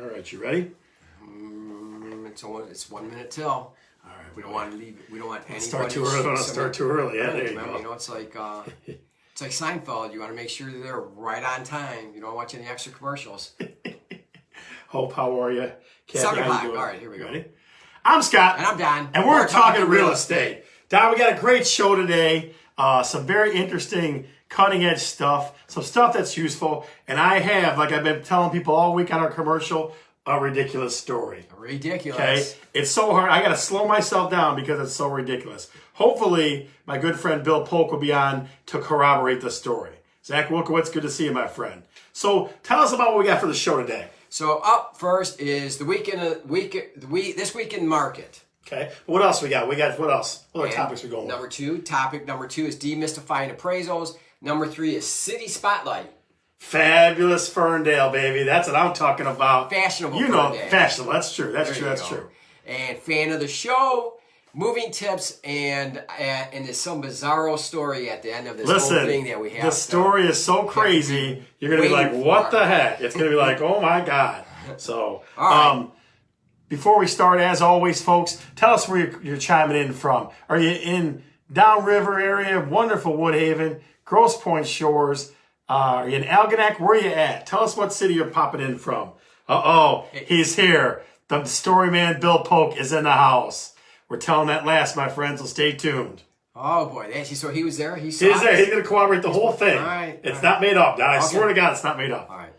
All right, you ready? It's 1 minute till. All right. We don't want to leave. We don't want anybody. Start too early. Don't start too early. Yeah, there you go. You know, it's like Seinfeld. You want to make sure they're right on time. You don't watch any extra commercials. Hope, how are you? Cathy, Sucker how you pie. doing? All right, here we go. Ready? I'm Scott. And I'm Don. And we're talking real estate. Don, we got a great show today. Some very interesting cutting edge stuff. Some stuff that's useful. And I have, like I've been telling people all week on our commercial, a ridiculous story. Ridiculous. Okay? It's so hard. I got to slow myself down because it's so ridiculous. Hopefully, my good friend Bill Polk will be on to corroborate the story. Zach Wilkowitz, good to see you, my friend. So tell us about what we got for the show today. So up first is this week in market. Okay. What else we got? What else? What other topics we going with? Topic number two is demystifying appraisals. Number 3 is city spotlight. Fabulous Ferndale, baby. That's what I'm talking about. Fashionable. You know, Ferndale. fashionable. That's true. That's true. And fan of the show, moving tips, and there's some bizarro story at the end of this whole thing that we have. The story is so crazy. You're gonna be like, "What the heck?" It's gonna be like, "Oh my god!" So, before we start, as always, folks, tell us where you're chiming in from. Are you in Downriver area, wonderful Woodhaven, Grosse Pointe Shores? Are you in Algonac? Where are you at? Tell us what city you're popping in from. He's here. The story man, Bill Polk, is in the house. We're telling that last, my friends, so stay tuned. Oh, boy. So he was there? He's there. He's going to corroborate the whole thing. All right. It's not made up, Don. I swear to God, it's not made up. All right.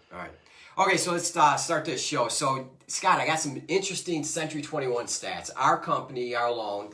Okay, so let's start this show. So, Scott, I got some interesting Century 21 stats. Our company, our loan,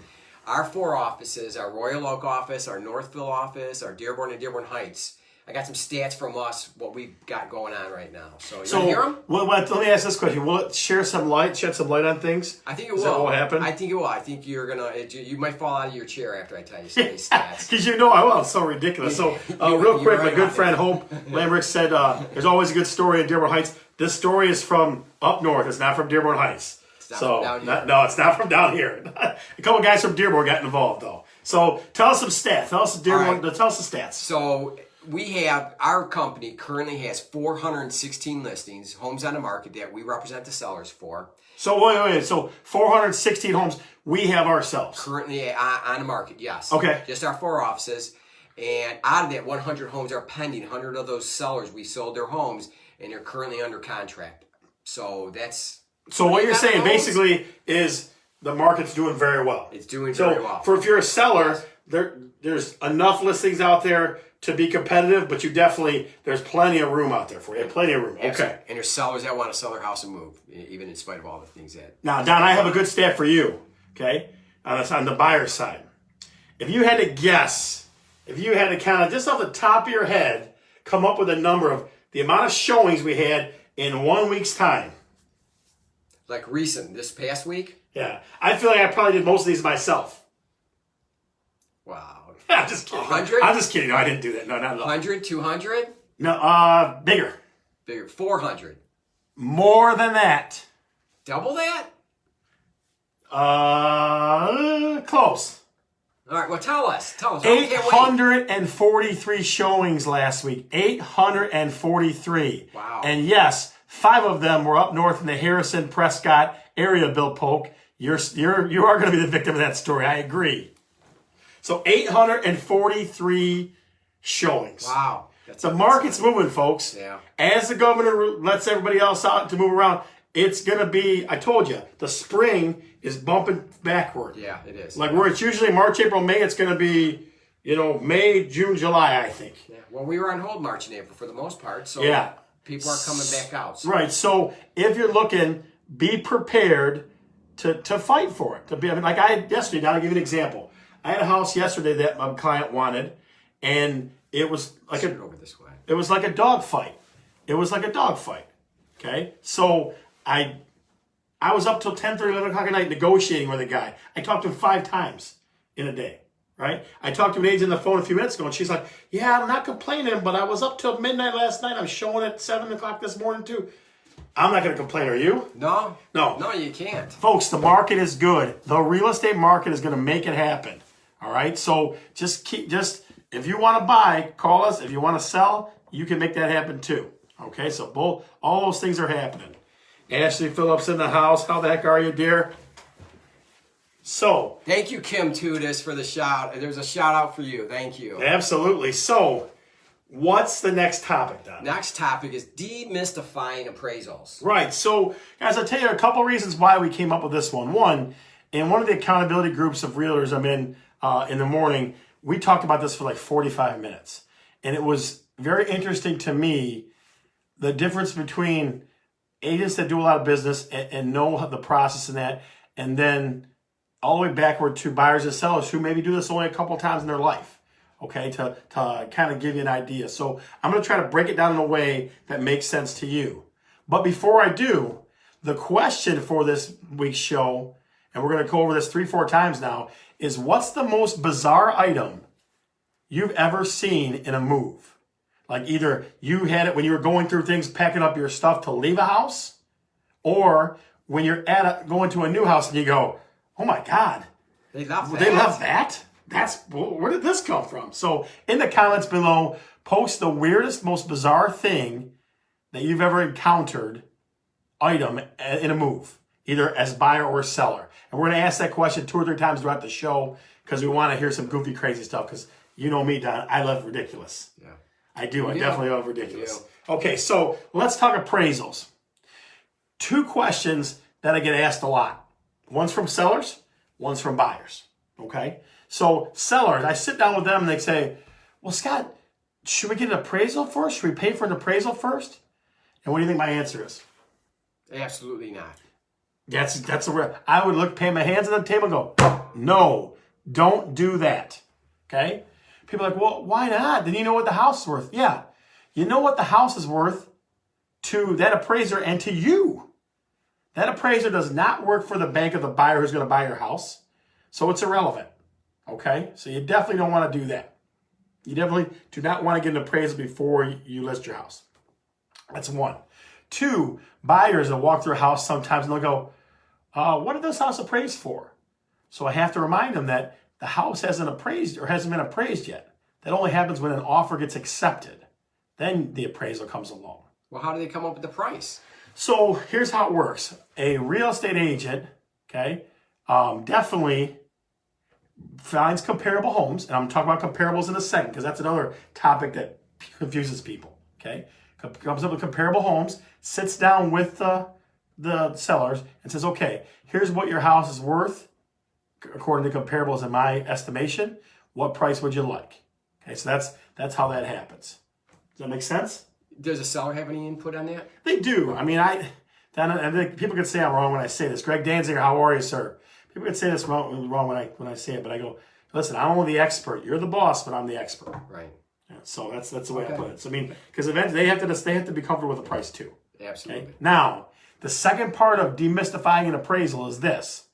our 4 offices, our Royal Oak office, our Northville office, our Dearborn and Dearborn Heights. I got some stats from us, what we've got going on right now. So, you want to hear them? Well, let me ask this question. Will it shed some light on things? I think it will. Is that what will happen? I think it will. I think you're going to, you might fall out of your chair after I tell you some of these stats. Because you know I will. It's so ridiculous. So, real quick, my good friend Hope Lambrick said there's always a good story in Dearborn Heights. This story is from up north. It's not from Dearborn Heights. It's not from down here. No, it's not from down here. A couple guys from Dearborn got involved, though. So, tell us some stats. Tell us the stats. So, our company currently has 416 listings, homes on the market that we represent the sellers for. So wait. So 416 homes we have ourselves. Currently on the market, yes. Okay. Just our 4 offices. And out of that, 100 homes are pending. 100 of those sellers, we sold their homes, and they're currently under contract. So that's... So what you're saying basically is the market's doing very well. It's doing very well. If you're a seller, there's enough listings out there to be competitive, but there's plenty of room out there for you. Plenty of room. Absolutely. Okay. And there's sellers that want to sell their house and move, even in spite of all the things that... Now, Don, I have a good stat for you, okay? On the buyer side. If you had to guess, if you had to kind of, just off the top of your head, come up with a number of the amount of showings we had in 1 week's time. Like this past week? Yeah. I feel like I probably did most of these myself. Wow. I'm just kidding. 100? I'm just kidding. No, I didn't do that. No, not at all. 100, 200? No, bigger. 400. More than that. Double that? Close. All right, well, tell us. 843 showings last week. 843. Wow. And yes, 5 of them were up north in the Harrison, Prescott area, Bill Polk. You are going to be the victim of that story. I agree. So 843 showings. Wow. The market's moving, folks. Yeah. As the governor lets everybody else out to move around, it's going to be, I told you, the spring is bumping backward. Yeah, it is. Like where it's usually March, April, May, it's going to be, May, June, July, I think. Yeah. Well, we were on hold March and April for the most part, so people are coming back out. So. Right. So if you're looking, be prepared to fight for it. Yesterday, now I'll give you an example. I had a house yesterday that my client wanted, and it was like over this way. It was like a dog fight. Okay? So I was up till 10:30, 11 o'clock at night negotiating with a guy. I talked to him 5 times in a day, right? I talked to an agent on the phone a few minutes ago, and she's like, yeah, I'm not complaining, but I was up till midnight last night. I'm showing at 7 o'clock this morning, too. I'm not going to complain. Are you? No. No. No, you can't. Folks, the market is good. The real estate market is going to make it happen. All right? So if you want to buy, call us. If you want to sell, you can make that happen too. Okay? So all those things are happening. Ashley Phillips in the house. How the heck are you, dear? So. Thank you, Kim Tudis, for the shout. There's a shout out for you. Thank you. Absolutely. So, what's the next topic, Don? Next topic is demystifying appraisals. Right. So, guys, I'll tell you a couple reasons why we came up with this one. One, in one of the accountability groups of realtors I'm in the morning, we talked about this for like 45 minutes. And it was very interesting to me, the difference between agents that do a lot of business and know the process in that, and then all the way backward to buyers and sellers who maybe do this only a couple of times in their life, okay, to kind of give you an idea. So I'm going to try to break it down in a way that makes sense to you. But before I do, the question for this week's show, and we're going to go over this 3-4 times now, is what's the most bizarre item you've ever seen in a move? Like either you had it when you were going through things, packing up your stuff to leave a house, or when you're going to a new house and you go, oh my God, they left that? They left that? Where did this come from? So in the comments below, post the weirdest, most bizarre thing that you've ever encountered item in a move, either as buyer or seller. And we're going to ask that question 2 or 3 times throughout the show because we want to hear some goofy, crazy stuff. Because you know me, Don, I love ridiculous. Yeah, I do. I definitely love ridiculous. Okay, so let's talk appraisals. 2 questions that I get asked a lot. One's from sellers, one's from buyers. Okay, so sellers, I sit down with them and they say, well, Scott, should we get an appraisal first? Should we pay for an appraisal first? And what do you think my answer is? Absolutely not. That's a real. I would pay my hands on the table and go, no, don't do that. Okay? People are like, well, why not? Then you know what the house is worth. Yeah. You know what the house is worth to that appraiser and to you. That appraiser does not work for the bank of the buyer who's going to buy your house. So it's irrelevant. Okay? So you definitely don't want to do that. You definitely do not want to get an appraisal before you list your house. That's 1. 2, buyers will walk through a house sometimes and they'll go, what did this house appraise for? So I have to remind them that the house hasn't appraised or hasn't been appraised yet. That only happens when an offer gets accepted. Then the appraisal comes along. Well, how do they come up with the price? So here's how it works. A real estate agent, okay, definitely finds comparable homes. And I'm talking about comparables in a second because that's another topic that confuses people, okay? Comes up with comparable homes, sits down with the sellers and says, okay, here's what your house is worth according to comparables in my estimation. What price would you like? Okay, so that's how that happens. Does that make sense? Does the seller have any input on that? They do. I mean, I think people could say I'm wrong when I say this. Greg Danziger, how are you, sir? People could say this wrong when I say it, but I go, listen, I'm only the expert. You're the boss, but I'm the expert. Right. Yeah, so that's the way I put it. So I mean, because eventually they have to be comfortable with the price too. Absolutely. Okay? Now, the second part of demystifying an appraisal is this.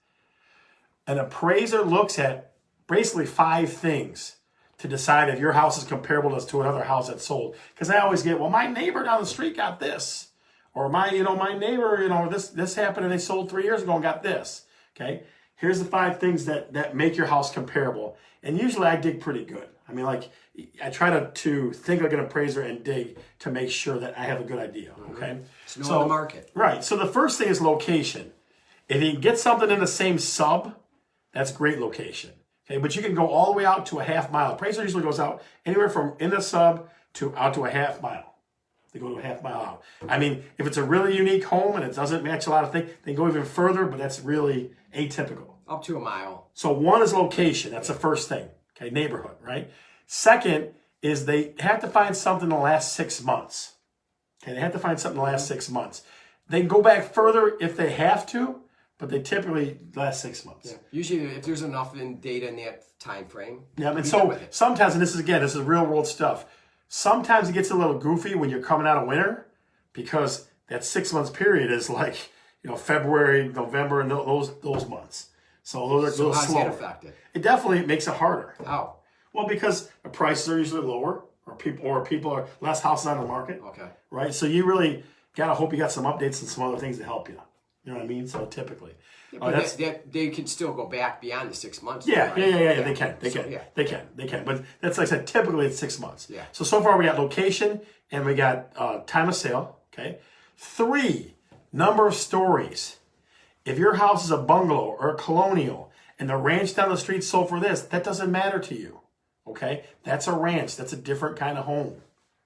An appraiser looks at basically 5 things to decide if your house is comparable to another house that's sold. Because I always get, well, my neighbor down the street got this. Or my neighbor, this happened and they sold 3 years ago and got this. Okay? Here's the 5 things that make your house comparable. And usually I dig pretty good. I mean, like, I try to think like an appraiser and dig to make sure that I have a good idea, okay? So the market. Right. So the first thing is location. If you can get something in the same sub, that's great location. Okay, but you can go all the way out to a half mile. Appraiser usually goes out anywhere from in the sub to out to a half mile. They go to a half mile out. I mean, if it's a really unique home and it doesn't match a lot of things, they go even further, but that's really atypical. Up to a mile. So 1 is location. That's the first thing. Okay, neighborhood, right? Second is they have to find something in the last 6 months. Okay, they have to find something in the last 6 months. They can go back further if they have to, but they typically last 6 months. Yeah. Usually, if there's enough data in that time frame. Yeah, I mean, so sometimes, and this is real world stuff. Sometimes it gets a little goofy when you're coming out of winter because that 6 months period is like, February, November, and those months. So those are a little slower. So how's that affected? It definitely makes it harder. How? Well, because the prices are usually lower, or people are less houses on the market. Okay. Right. So you really gotta hope you got some updates and some other things to help you. You know what I mean? So typically, they can still go back beyond the 6 months. Yeah, right? yeah. They can. But that's like I said. Typically, it's 6 months. Yeah. So far we got location and we got time of sale. Okay. 3, Number of stories. If your house is a bungalow or a colonial and the ranch down the street sold for this, that doesn't matter to you. Okay? That's a ranch. That's a different kind of home.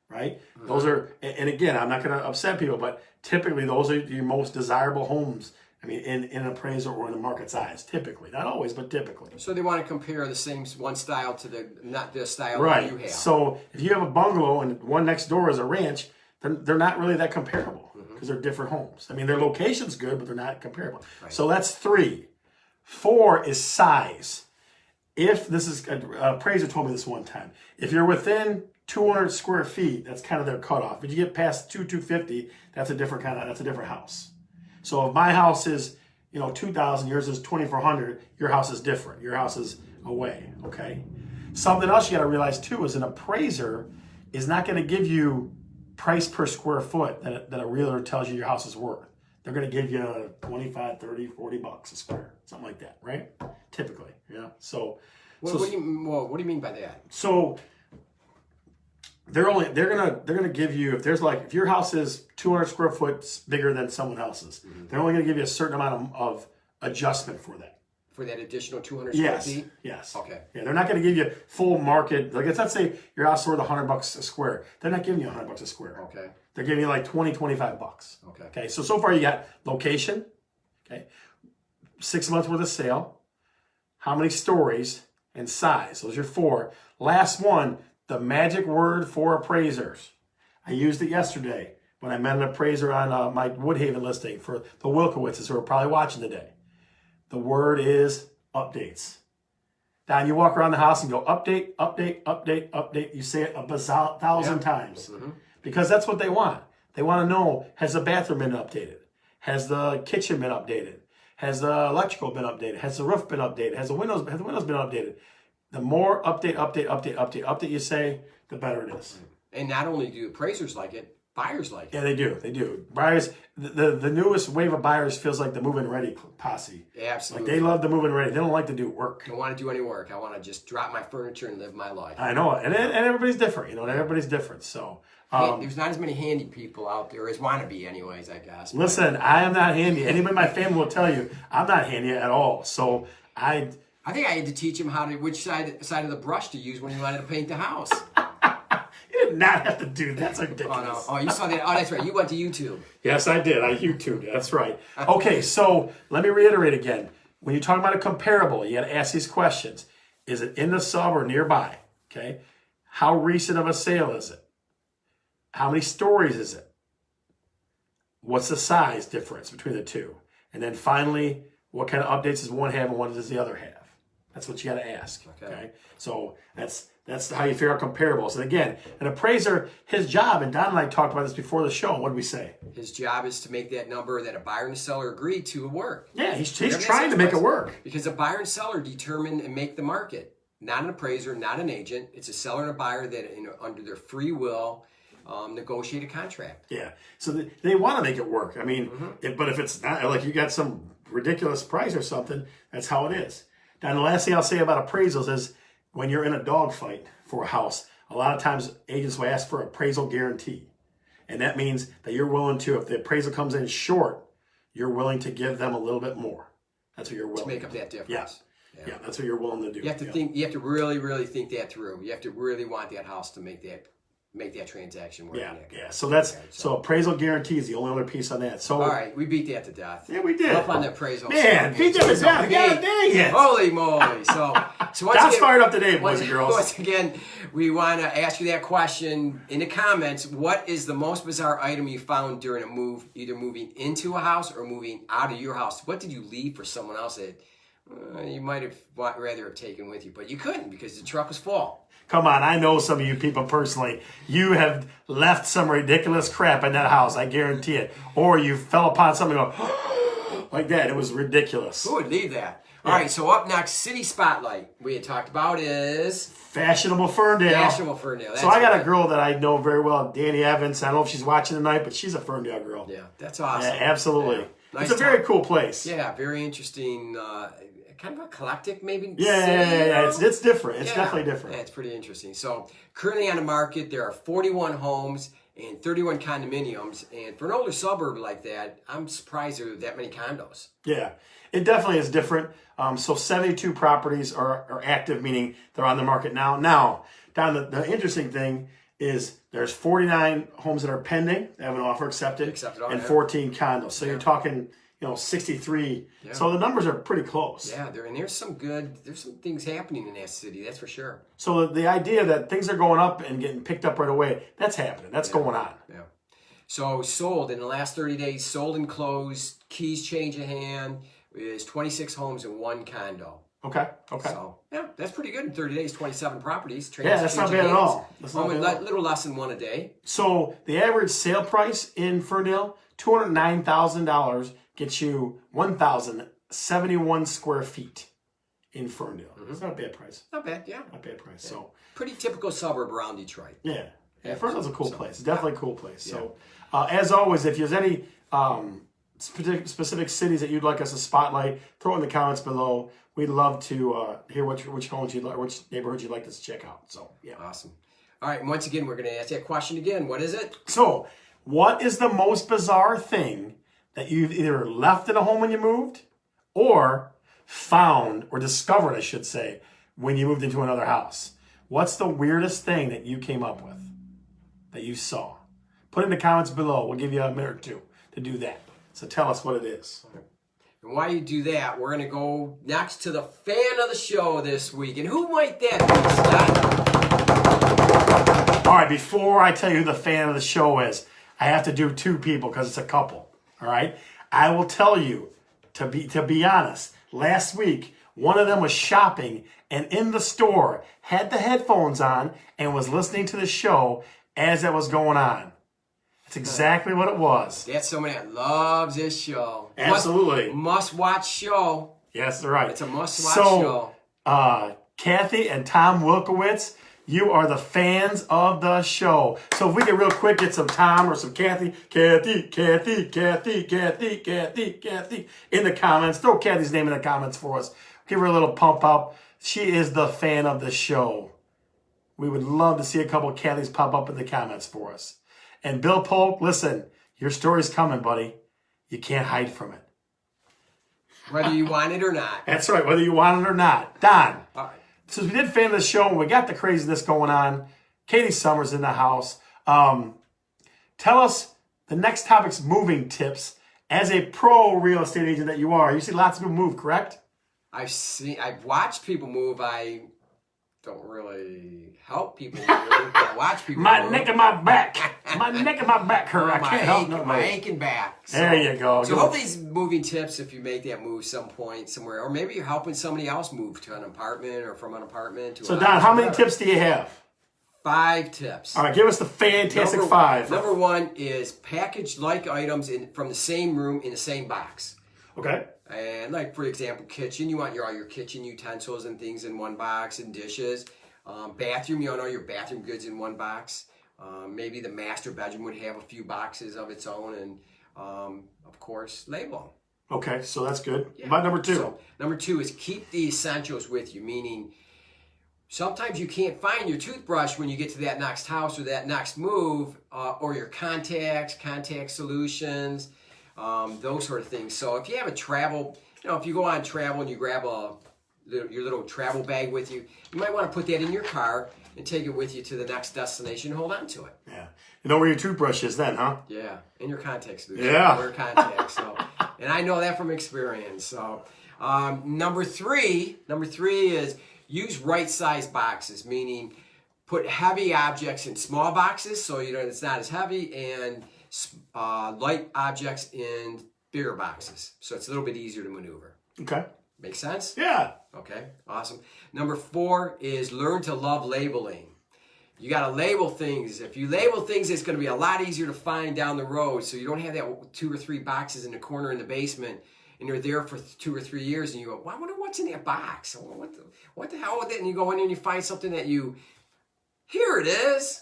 Right? Mm-hmm. Those are, and again, I'm not going to upset people, but typically those are your most desirable homes. I mean, in an appraisal or in the market size, typically. Not always, but typically. So they want to compare the same one style to not the style right. that you have. So if you have a bungalow and one next door is a ranch, they're not really that comparable because they're different homes. I mean, their location's good, but they're not comparable. Right. So that's 3. 4 is size. If this is, an appraiser told me this one time, if you're within 200 square feet, that's kind of their cutoff. If you get past 250, that's a different house. So if my house is, 2,000, yours is 2,400, your house is different. Your house is away, okay? Something else you got to realize too is an appraiser is not going to give you price per square foot that a realtor tells you your house is worth. They're going to give you 25, 30, 40 bucks a square, something like that, right? Typically, So, what do you mean by that? So they're gonna give you, if your house is 200 square foot bigger than someone else's, they're only gonna give you a certain amount of adjustment for that. For that additional 200 square feet? Yes. Okay. Yeah, they're not going to give you full market. Like, let's say your house is worth $100 a square. They're not giving you $100 a square. Okay. They're giving you like 20, 25 bucks. Okay. Okay. So far you got location. Okay. 6 months worth of sale. How many stories and size? Those are 4. Last one, the magic word for appraisers. I used it yesterday when I met an appraiser on my Woodhaven listing for the Wilkowitzes who are probably watching today. The word is updates. Don, you walk around the house and go, update, update, update, update. You say it 1,000 times because that's what they want. They want to know, has the bathroom been updated? Has the kitchen been updated? Has the electrical been updated? Has the roof been updated? Has the windows been updated? The more update you say, the better it is. And not only do appraisers like it, buyers like it. Yeah, they do. Buyers, the newest wave of buyers feels like the move-in ready posse. Yeah, absolutely. Like they love the move-in ready. They don't like to do work. I don't want to do any work. I want to just drop my furniture and live my life. I know, and everybody's different. Everybody's different. So there's not as many handy people out there as want to be, anyways. I guess. Listen, I am not handy. Anybody in my family will tell you I'm not handy at all. So I think I had to teach him which side of the brush to use when he wanted to paint the house. You did not have to do that. That's ridiculous. Oh, you saw that? Oh, that's right. You went to YouTube. Yes, I did. I YouTubed. That's right. Okay, so let me reiterate again. When you talk about a comparable, you got to ask these questions. Is it in the sub or nearby? Okay. How recent of a sale is it? How many stories is it? What's the size difference between the two? And then finally, what kind of updates does one have and what does the other have? That's what you got to ask. Okay. So that's how you figure out comparables. And again, an appraiser, his job, and Don and I talked about this before the show. What did we say? His job is to make that number that a buyer and a seller agree to work. Yeah, he's trying to make it work. Because a buyer and seller determine and make the market. Not an appraiser, not an agent. It's a seller and a buyer that, under their free will, negotiate a contract. Yeah. So they want to make it work. I mean, but if it's not, like you got some ridiculous price or something, that's how it is. Now, the last thing I'll say about appraisals is when you're in a dogfight for a house, a lot of times agents will ask for appraisal guarantee. And that means that you're willing to, if the appraisal comes in short, you're willing to give them a little bit more. That's what you're willing to make up that difference. Yeah, that's what you're willing to do. You have to think. You have to really, really think that through. You have to really want that house to make that transaction work. Yeah. So appraisal guarantee is the only other piece on that. So all right, we beat that to death. Yeah, we did. Up on the appraisal. Man, beat that to death. God dang it. Holy moly. So God's fired up today, boys and girls. Once again, we want to ask you that question in the comments. What is the most bizarre item you found during a move, either moving into a house or moving out of your house? What did you leave for someone else that you might have rather have taken with you, but you couldn't because the truck was full? Come on, I know some of you people personally. You have left some ridiculous crap in that house, I guarantee it. Or you fell upon something and go, like that. It was ridiculous. Who would leave that? All right, so up next, City Spotlight we had talked about is... Fashionable Ferndale. That's so I got a girl that I know very well, Danny Evans. I don't know if she's watching tonight, but she's a Ferndale girl. Yeah, that's awesome. Yeah, absolutely. Yeah. Nice it's a very cool place. Yeah, very interesting. Kind of eclectic, maybe. Yeah. It's different. It's definitely different. Yeah, it's pretty interesting. So currently on the market, there are 41 homes and 31 condominiums. And for an older suburb like that, I'm surprised there are that many condos. Yeah, it definitely is different. So 72 properties are active, meaning they're on the market now. Now, Don, the interesting thing is there's 49 homes that are pending, that have an offer accepted, and 14 condos. So you're talking, 63. Yeah. So the numbers are pretty close. Yeah, there's some things happening in that city, that's for sure. So the idea that things are going up and getting picked up right away, that's happening. That's going on. Yeah. So sold in the last 30 days, sold and closed, keys change of hand, is 26 homes and 1 condo. Okay. So, yeah, that's pretty good in 30 days, 27 properties. Yeah, that's not bad at all. That's not bad at all. Little less than 1 a day. So the average sale price in Ferndale, $209,000, gets you 1,071 square feet in Ferndale. Mm-hmm. It's not a bad price. Not bad, yeah. Not a bad price. Yeah. So pretty typical suburb around Detroit. Yeah. Ferndale's a cool place. Definitely a cool place. Yeah. So as always, if there's any specific cities that you'd like us to spotlight, throw it in the comments below. We'd love to hear which homes you'd like, which neighborhoods you'd like us to check out. So yeah. Awesome. All right, and once again, we're going to ask that question again. What is it? So, what is the most bizarre thing that you've either left in a home when you moved, or found or discovered, I should say, when you moved into another house? What's the weirdest thing that you came up with, that you saw? Put it in the comments below. We'll give you a minute or two to do that. So tell us what it is. And while you do that, we're going to go next to the fan of the show this week. And who might that be, Scott? All right, before I tell you who the fan of the show is, I have to do 2 people because it's a couple. All right? I will tell you, to be honest, last week, one of them was shopping and in the store, had the headphones on, and was listening to the show as it was going on. That's exactly what it was. That's somebody that loves this show. Absolutely. Must-watch show. Yes, right. It's a must-watch show. Cathy and Tom Wilkowitz, you are the fans of the show. So if we can real quick get some Tom or some Cathy in the comments. Throw Cathy's name in the comments for us. Give her a little pump up. She is the fan of the show. We would love to see a couple of Cathy's pop up in the comments for us. And Bill Polk, listen, your story's coming, buddy. You can't hide from it. Whether you want it or not. That's right, whether you want it or not. Don, all right. Since we did fan of the show and we got the craziness going on, Katie Summers in the house. Tell us the next topic's moving tips. As a pro real estate agent that you are, you see lots of people move, correct? I've watched people move. I don't really help people move. I watch people my move. neck and my back. My neck and my back hurt. I can't help nobody. My aching back. So, there you go. So hope these moving tips, if you make that move some point somewhere, or maybe you're helping somebody else move to an apartment or from an apartment to So Don, how many tips do you have? 5 tips. All right, give us the fantastic 5. Number 1 is package like items from the same room in the same box. Okay. And like, for example, kitchen, you want all your kitchen utensils and things in one box and dishes. Bathroom, you want all your bathroom goods in one box. Maybe the master bedroom would have a few boxes of its own, and of course, label. Okay, so that's good. Yeah. About number 2. So, number 2 is keep the essentials with you, meaning sometimes you can't find your toothbrush when you get to that next house or that next move, or your contacts, contact solutions, those sort of things. So if you have a travel, if you go on travel and you grab your little travel bag with you, you might want to put that in your car and take it with you to the next destination and hold on to it. Yeah. You know where your toothbrush is then, huh? Yeah. And your contact solution. Yeah. Your contacts. So, and I know that from experience. So number three is use right-sized boxes, meaning put heavy objects in small boxes so it's not as heavy, and light objects in bigger boxes so it's a little bit easier to maneuver. Okay. Make sense? Yeah. Okay, awesome. Number 4 is learn to love labeling. You got to label things. If you label things, it's going to be a lot easier to find down the road, so you don't have that 2 or 3 boxes in the corner in the basement and you're there for 2 or 3 years and you go, well, I wonder what's in that box. What the hell with it? And you go in there and you find something that here it is.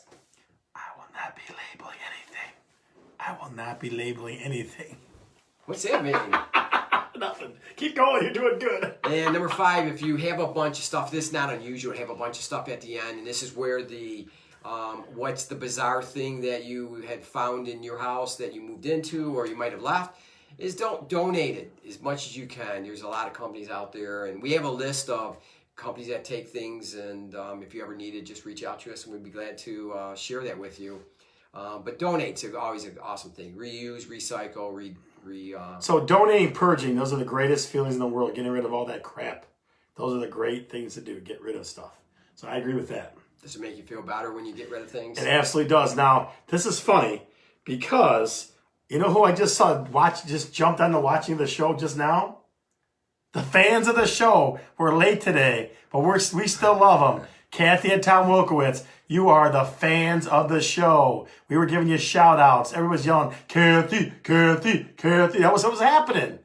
I will not be labeling anything. I will not be labeling anything. What's that mean? Nothing. Keep going. You're doing good. And number 5, if you have a bunch of stuff, this is not unusual to have a bunch of stuff at the end, and this is where the What's the bizarre thing that you had found in your house that you moved into or you might have left? Is don't donate it as much as you can. There's a lot of companies out there, and we have a list of companies that take things, and if you ever need it, just reach out to us and we'd be glad to share that with you. But donate's always an awesome thing. Reuse, recycle, So donating, purging, those are the greatest feelings in the world. Getting rid of all that crap. Those are the great things to do. Get rid of stuff. So I agree with that. Does it make you feel better when you get rid of things? It absolutely does. Now, this is funny because you know who I just saw just jumped onto watching the show just now? The fans of the show were late today, but we still love them. Cathy and Tom Wilkowitz, you are the fans of the show. We were giving you shout outs. Everyone was yelling, Cathy, Cathy, Cathy. That was what was happening.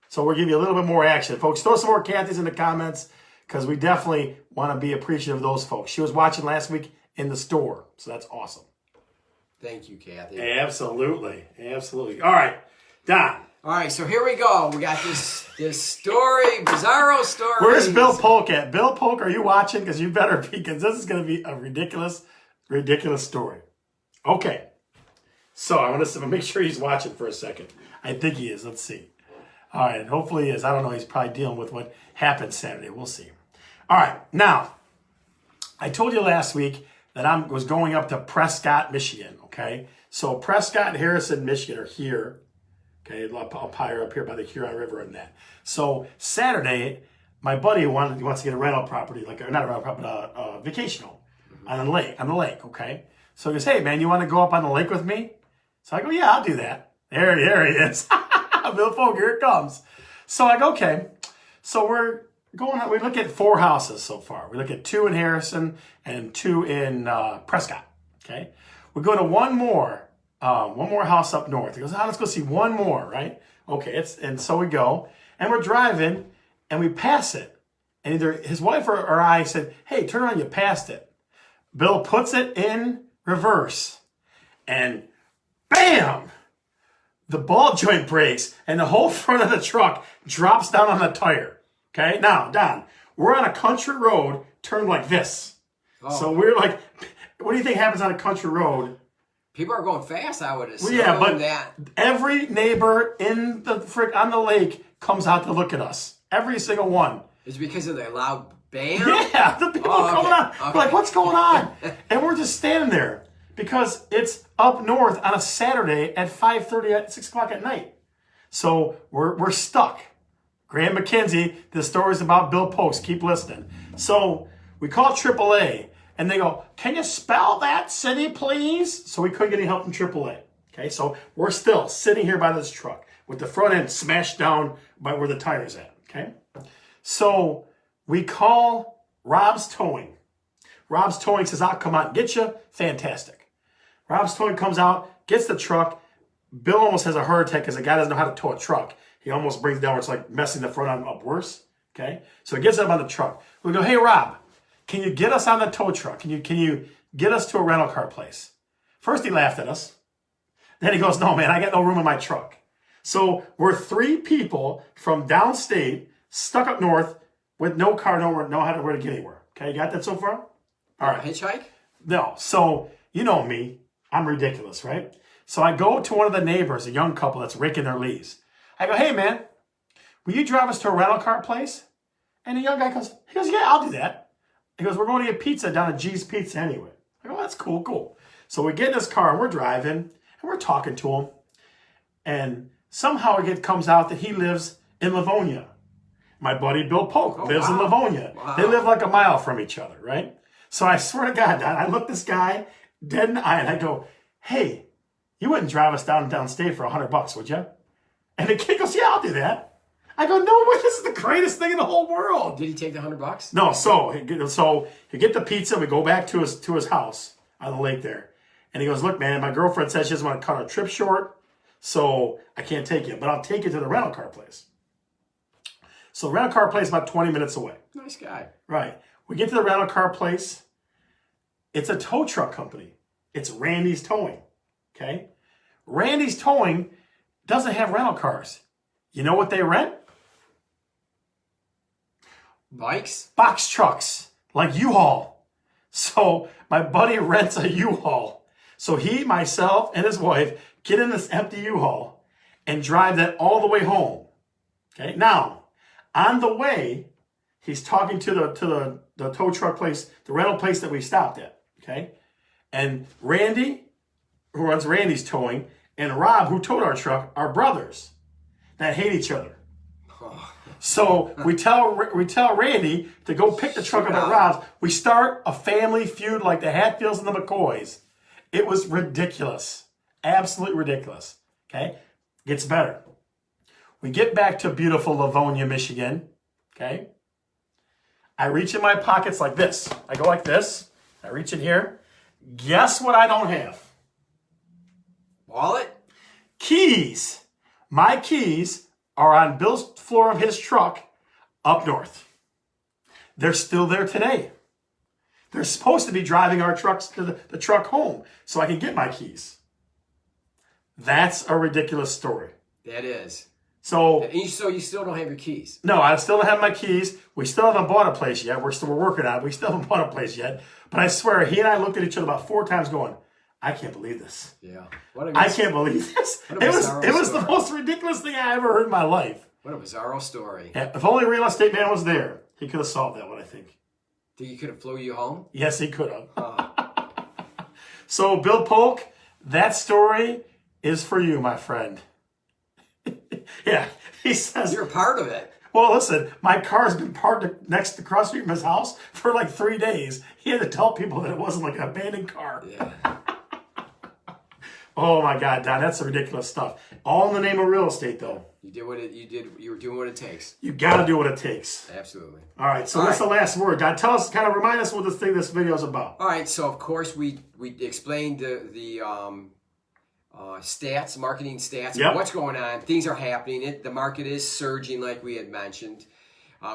So we're giving you a little bit more action. Folks, throw some more Cathys in the comments because we definitely want to be appreciative of those folks. She was watching last week in the store, so that's awesome. Thank you, Cathy. Absolutely. Absolutely. All right, Don. All right, so here we go. We got this story, bizarro story. Where's Bill Polk at? Bill Polk, are you watching? Because you better be, because this is going to be a ridiculous, ridiculous story. Okay. So I want to make sure he's watching for a second. I think he is. Let's see. All right. Hopefully he is. I don't know. He's probably dealing with what happened Saturday. We'll see. All right. Now, I told you last week that I was going up to Prescott, Michigan. Okay. So Prescott and Harrison, Michigan are here. Okay, up higher up here by the Huron River and that. So Saturday, my buddy wants to get a rental property, not a rental property, but a vacational on the lake. Okay, so he goes, "Hey man, you want to go up on the lake with me?" So I go, "Yeah, I'll do that." There he is, Bill Folk. Here it comes. So I go, "Okay." So we're going out. We look at 4 houses so far. We look at 2 in Harrison and 2 in Prescott. Okay, we go to one more house up north. He goes, let's go see one more, right? Okay, and so we go, and we're driving, and we pass it. And either his wife or I said, "Hey, turn around, you passed it." Bill puts it in reverse, and bam! The ball joint breaks, and the whole front of the truck drops down on the tire. Okay, now, Don, we're on a country road turned like this. Oh. So we're like, what do you think happens on a country road? People are going fast, I would assume. Well, yeah, but that. Every neighbor on the lake comes out to look at us. Every single one. Is it because of the loud band? Yeah, the people coming out. Okay. We're like, what's going on? And we're just standing there because it's up north on a Saturday at 5:30 at 6 o'clock at night. So we're stuck. Graham McKenzie, the story's about Bill Post. Keep listening. So we call AAA. And they go, "Can you spell that city, please?" So we couldn't get any help from AAA. Okay, so we're still sitting here by this truck with the front end smashed down by where the tire's at. Okay, so we call Rob's Towing. Rob's Towing says, "I'll come out and get you." Fantastic. Rob's Towing comes out, gets the truck. Bill almost has a heart attack because the guy doesn't know how to tow a truck. He almost brings it down where it's like messing the front end up worse. Okay, so he gets up on the truck. We go, "Hey, Rob, can you get us on the tow truck? Can you get us to a rental car place?" First he laughed at us. Then he goes, "No, man, I got no room in my truck." So we're 3 people from downstate stuck up north with no car, where to get anywhere. Okay, you got that so far? All right. Hitchhike? No. So you know me. I'm ridiculous, right? So I go to one of the neighbors, a young couple that's raking their leaves. I go, "Hey, man, will you drive us to a rental car place?" And the young guy goes, "Yeah, I'll do that." He goes, "We're going to get pizza down at G's Pizza anyway." I go, "That's cool. So we get in this car and we're driving and we're talking to him. And somehow it comes out that he lives in Livonia. My buddy Bill Polk lives in Livonia. Wow. They live like a mile from each other, right? So I swear to God, I look this guy dead in the eye and I go, "Hey, you wouldn't drive us downstate for $100, would you?" And the kid goes, "Yeah, I'll do that." I go, "No way, this is the greatest thing in the whole world." Did he take the $100? No, so he get the pizza, we go back to his house on the lake there. And he goes, "Look, man, my girlfriend says she doesn't want to cut our trip short, so I can't take you, but I'll take you to the rental car place." So the rental car place is about 20 minutes away. Nice guy. Right. We get to the rental car place. It's a tow truck company. It's Randy's Towing. Okay? Randy's Towing doesn't have rental cars. You know what they rent? Bikes? Box trucks, like U-Haul. So my buddy rents a U-Haul. So he, myself, and his wife get in this empty U-Haul and drive that all the way home. Okay. Now, on the way, he's talking to the tow truck place, the rental place that we stopped at. Okay. And Randy, who runs Randy's Towing, and Rob, who towed our truck, are brothers that hate each other. So we tell Randy to go pick the truck up at Rob's. We start a family feud like the Hatfields and the McCoys. It was ridiculous. Absolutely ridiculous. Okay. Gets better. We get back to beautiful Livonia, Michigan. Okay. I reach in my pockets like this. I go like this. I reach in here. Guess what I don't have? Wallet? Keys. My keys are on Bill's floor of his truck up north. They're still there today. They're supposed to be driving our trucks to the truck home so I can get my keys. That's a ridiculous story. That is. So you still don't have your keys? No, I still don't have my keys. We still haven't bought a place yet. We're working on it. We still haven't bought a place yet. But I swear, he and I looked at each other about 4 times going, I can't believe this. Yeah. I can't believe this. It was the most ridiculous thing I ever heard in my life. What a bizarro story. Yeah, if only Real Estate Man was there, he could have solved that one, I think. Think he could have flew you home? Yes, he could have. So, Bill Polk, that story is for you, my friend. Yeah, he says... You're a part of it. Well, listen, my car's been parked across the street from his house for like 3 days. He had to tell people that it wasn't like an abandoned car. Yeah. Oh my God, Don, that's ridiculous stuff. All in the name of real estate, though. You were doing what it takes. You got to do what it takes. Absolutely. All right, so what's the last word, Don? Tell us, kind of remind us what this video is about. All right, so of course we explained the stats, marketing stats, Yep. what's going on. Things are happening. The market is surging, like we had mentioned.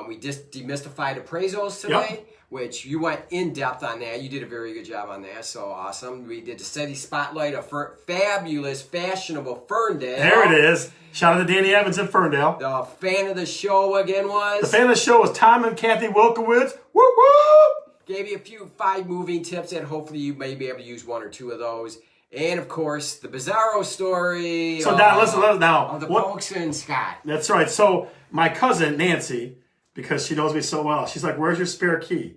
We just demystified appraisals today, which you went in depth on that. You did a very good job on that, so awesome. We did the steady spotlight of fabulous, fashionable Ferndale. There it is. Shout out to Danny Evans in Ferndale. The fan of the show again was? The fan of the show was Tom and Cathy Wilkowitz. Whoop, whoop! Gave you 5 moving tips, and hopefully you may be able to use 1 or 2 of those. And, of course, the bizarro story. So, Don, listen now. Of the folks and Scott. That's right. So, my cousin, Nancy, because she knows me so well, she's like, where's your spare key?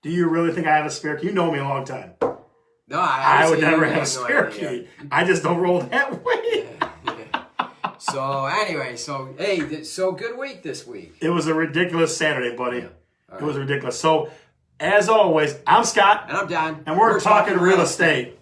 Do you really think I have a spare key? You know me a long time. No, I would never have a spare key. I just don't roll that way. Yeah. So, anyway, hey, so good week this week. It was a ridiculous Saturday, buddy. Yeah. It was ridiculous. So, as always, I'm Scott. And I'm Don. And we're talking real estate.